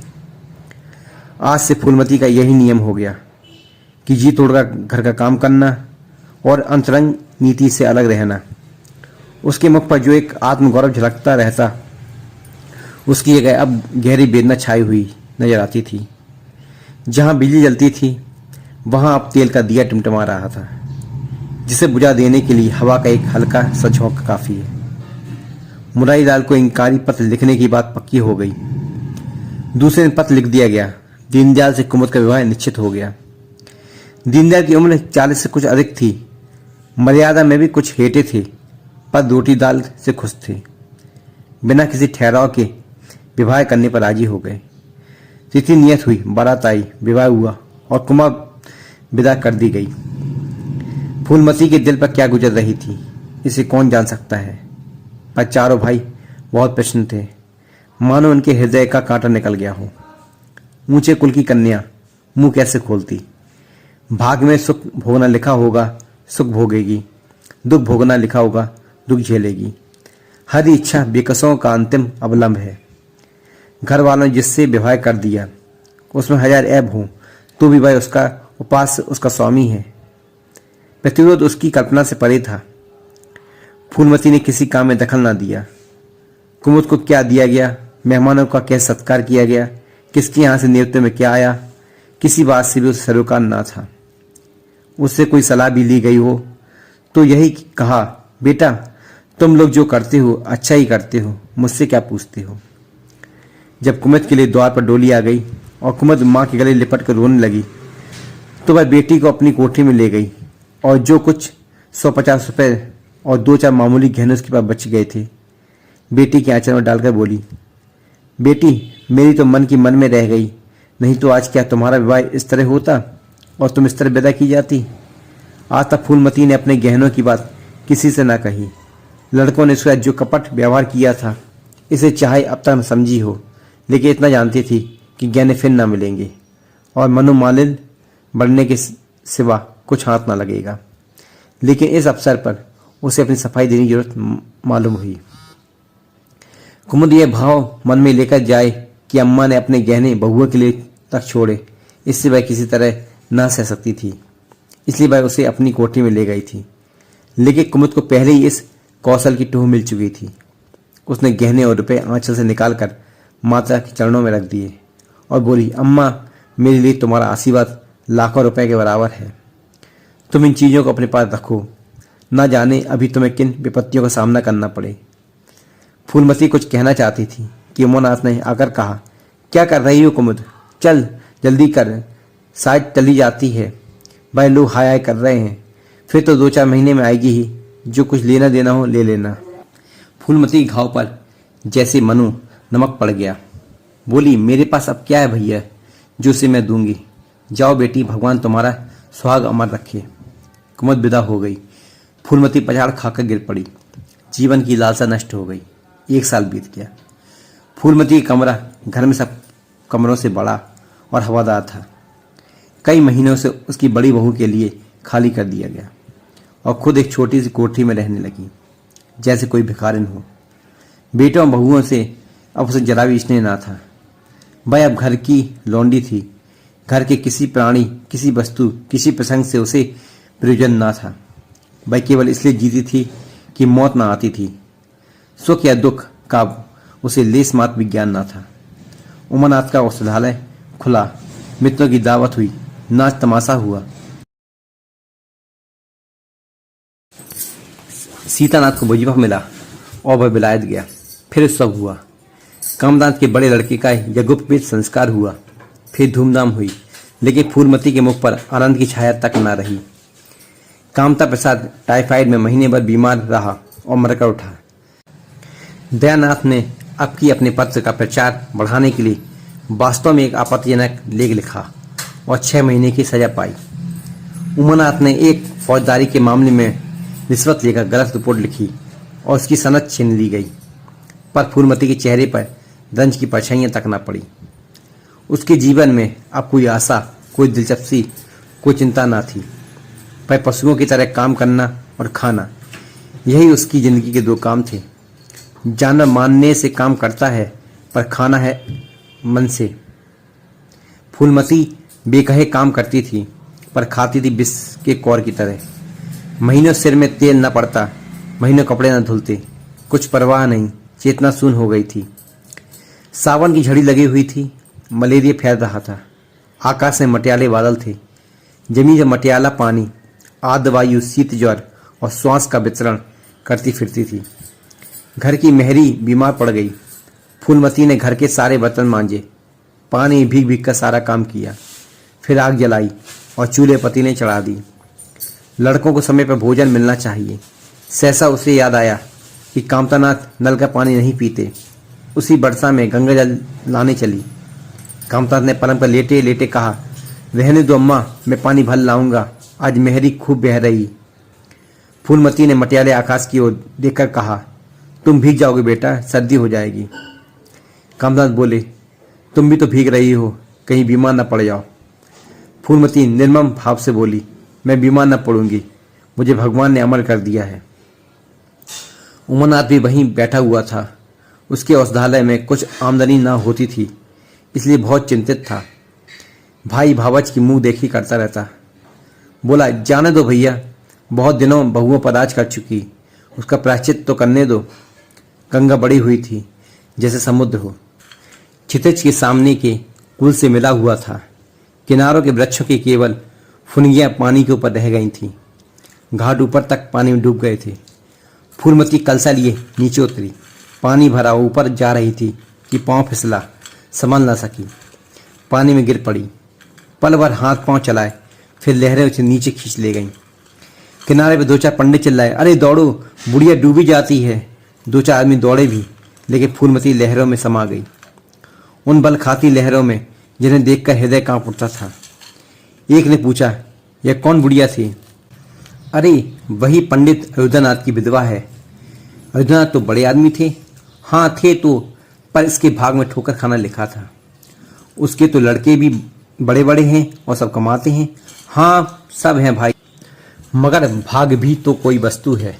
आज से फूलमती का यही नियम हो गया कि जी तोड़कर घर का काम करना और अंतरंग नीति से अलग रहना। उसके मुख पर जो एक आत्मगौरव झलकता रहता, उसकी जगह अब गहरी वेदना छाई हुई नजर आती थी। जहाँ बिजली जलती थी, वहाँ अब तेल का दिया टिमटिमा रहा था। जिसे बुझा देने के लिए हवा का एक हल्का सा झोंका काफी है। मुरारी लाल को इंकारी पत्र लिखने की बात पक्की हो गई। दूसरे दिन पत्र लिख दिया गया। दीनदयाल से कुमुद का विवाह निश्चित हो गया। दीनदयाल की उम्र 40 से कुछ अधिक थी। मर्यादा में भी कुछ हेटे थे, पर रोटी दाल से खुश थे। बिना किसी ठहराव के विवाह करने पर राजी हो गए। तिथि नियत हुई, बारात आई, विवाह हुआ और कुमार विदा कर दी गई। फूलमती के दिल पर क्या गुजर रही थी, इसे कौन जान सकता है, पर चारों भाई बहुत प्रसन्न थे, मानो उनके हृदय का कांटा निकल गया हो। ऊंचे कुल की कन्या मुंह कैसे खोलती। भाग में सुख भोगना लिखा होगा, सुख भोगेगी। दुख भोगना लिखा होगा, दुख झेलेगी। हर इच्छा बेकसों का अंतिम अवलंब है। घर वालों ने जिससे विवाह कर दिया, उसमें हजार ऐब हो तो भी वह उसका उपास्य, उसका स्वामी है। प्रतिरोध उसकी कल्पना से परे था। फूलमती ने किसी काम में दखल ना दिया। कुमुद को क्या दिया गया, मेहमानों का कैसे सत्कार किया गया, किसके यहाँ से नेवते में क्या आया, किसी बात से भी उसे सरोकार ना था। उससे कोई सलाह भी ली गई हो तो यही कहा, बेटा तुम लोग जो करते हो अच्छा ही करते हो, मुझसे क्या पूछते हो। जब कुमुद के लिए द्वार पर डोली आ गई और कुमुद माँ के गले लिपट कर रोने लगी तो वह बेटी को अपनी कोठरी में ले गई और जो कुछ 150 रुपये और 2-4 मामूली गहने उसके पास बच गए थे बेटी के आंचल में डालकर बोली, बेटी मेरी तो मन की मन में रह गई, नहीं तो आज क्या तुम्हारा विवाह इस तरह होता और तुम इस तरह विदा की जाती। आज तक फूलमती ने अपने गहनों की बात किसी से ना कही। लड़कों ने उसका जो कपट व्यवहार किया था इसे चाहे अब तक न समझी हो, लेकिन इतना जानती थी कि गहने फिर ना मिलेंगे और मनोमालिन बढ़ने के सिवा कुछ हाथ ना लगेगा। लेकिन इस अवसर पर उसे अपनी सफाई देने की जरूरत मालूम हुई। कुमुद यह भाव मन में लेकर जाए कि अम्मा ने अपने गहने बहुओं के लिए तक छोड़े, इससे वह किसी तरह ना सह सकती थी, इसलिए वह उसे अपनी कोठरी में ले गई थी। लेकिन कुमुद को पहले ही इस कौशल की टूह मिल चुकी थी। उसने गहने और रुपए आंचल से निकालकर माता के चरणों में रख दिए और बोली, अम्मा मेरे लिए तुम्हारा आशीर्वाद लाखों रुपए के बराबर है। तुम इन चीज़ों को अपने पास रखो, ना जाने अभी तुम्हें किन विपत्तियों का सामना करना पड़े। फूलमती कुछ कहना चाहती थी कि उमानाथ ने आकर कहा, क्या कर रही हो कुमुद, चल जल्दी कर, शायद चली जाती है। भाई लोग हाय हाय कर रहे हैं, फिर तो 2-4 महीने में आएगी ही, जो कुछ लेना देना हो ले लेना। फूलमती के घाव पर जैसे मनु नमक पड़ गया। बोली, मेरे पास अब क्या है भैया जो उसे मैं दूंगी। जाओ बेटी, भगवान तुम्हारा सुहाग अमर रखे। कुमुद विदा हो गई। फूलमती पछाड़ खाकर गिर पड़ी। जीवन की लालसा नष्ट हो गई। 1 साल बीत गया। फूलमती का कमरा घर में सब कमरों से बड़ा और हवादार था। कई महीनों से उसकी बड़ी बहू के लिए खाली कर दिया गया और खुद एक छोटी सी कोठरी में रहने लगी, जैसे कोई भिखारिन हो। बेटों और बहुओं से अब उसे जरा भी स्नेह ना था। वह अब घर की लौंडी थी। घर के किसी प्राणी, किसी वस्तु, किसी प्रसंग से उसे प्रयोजन ना था। वह केवल इसलिए जीती थी कि मौत ना आती थी। सुख या दुख का उसे लेस मात्र विज्ञान ना था। उमानाथ का औषधालय खुला, मित्रों की दावत हुई, नाच तमाशा हुआ। सीतानाथ को वजीफा मिला और वह विलायत गया। फिर उत्सव हुआ। कामदान के बड़े लड़के का यज्ञोपवीत संस्कार हुआ। फिर धूमधाम हुई, लेकिन फूलमती के मुख पर आनंद की छाया तक न रही। कामता प्रसाद टाइफाइड में महीने भर बीमार रहा और मरकर उठा। दयानाथ ने अब की अपने पत्र का प्रचार बढ़ाने के लिए वास्तव में एक आपत्तिजनक लेख लिखा और 6 महीने की सजा पाई। उमानाथ ने एक फौजदारी के मामले में रिश्वत लेकर गलत रिपोर्ट लिखी और उसकी सनद छीन ली गई, पर फूलमती के चेहरे पर रंज की परछाइयां तक न पड़ी। उसके जीवन में अब कोई आशा, कोई दिलचस्पी, कोई चिंता ना थी। पर पशुओं की तरह काम करना और खाना, यही उसकी जिंदगी के 2 काम थे। जानवर मानने से काम करता है, पर खाना है मन से। फूलमती बेकहे काम करती थी, पर खाती थी विष के कौर की तरह। महीनों सिर में तेल न पड़ता, महीनों कपड़े न धुलते, कुछ परवाह नहीं, चेतना शून्य हो गई थी। सावन की झड़ी लगी हुई थी। मलेरिया फैल रहा था। आकाश में मटियाले बादल थे। जमीन से मटियाला पानी आर्द्रवायु, शीत ज्वर और श्वास का वितरण करती फिरती थी। घर की मेहरी बीमार पड़ गई। फूलमती ने घर के सारे बर्तन मांजे, पानी भीग भीग कर सारा काम किया, फिर आग जलाई और चूल्हे पतीले चढ़ा दी। लड़कों को समय पर भोजन मिलना चाहिए। सहसा उसे याद आया कि कामतानाथ नल का पानी नहीं पीते। उसी वर्षा में गंगा जल लाने चली। कामतानाथ ने पलंग पर लेटे लेटे कहा, रहने दो अम्मा, मैं पानी भर लाऊंगा, आज मेहरी खूब बह रही। फूलमती ने मटियाले आकाश की ओर देखकर कहा, तुम भीग जाओगे बेटा, सर्दी हो जाएगी। कामतानाथ बोले, तुम भी तो भीग रही हो, कहीं बीमार न पड़ जाओ। फूलमती निर्मम भाव से बोली, मैं बीमार न पड़ूंगी, मुझे भगवान ने अमर कर दिया है। उमानाथ भी वहीं बैठा हुआ था। उसके औषधालय में कुछ आमदनी ना होती थी, इसलिए बहुत चिंतित था। भाई भावच की मुंह देखी करता रहता। बोला, जाने दो भैया, बहुत दिनों बहुओं पदाज कर चुकी, उसका प्रायश्चित तो करने दो। गंगा बड़ी हुई थी जैसे समुद्र हो। क्षितिज के सामने के कुल से मिला हुआ था। किनारों के वृक्षों की केवल फुनगियां पानी के ऊपर रह गई थीं। घाट ऊपर तक पानी में डूब गए थे। फूलमती कलसा लिए नीचे उतरी। पानी भरा ऊपर जा रही थी कि पांव फिसला, संभल न सकी, पानी में गिर पड़ी। पल भर हाथ पांव चलाए, फिर लहरें उसे नीचे खींच ले गईं। किनारे पे दो चार पंडित चिल्लाए, अरे दौड़ो, बुढ़िया डूबी जाती है। दो चार आदमी दौड़े भी, लेकिन फूलमती लहरों में समा गई, उन बल खाती लहरों में जिन्हें देखकर हृदय कांप उठता था। एक ने पूछा, यह कौन बुढ़िया थी? अरे वही पंडित अयोध्यानाथ की विधवा है। अयोध्यानाथ तो बड़े आदमी थे। हाँ थे तो, पर इसके भाग में ठोकर खाना लिखा था। उसके तो लड़के भी बड़े बड़े हैं और सब कमाते हैं। हाँ सब हैं भाई, मगर भाग भी तो कोई वस्तु है।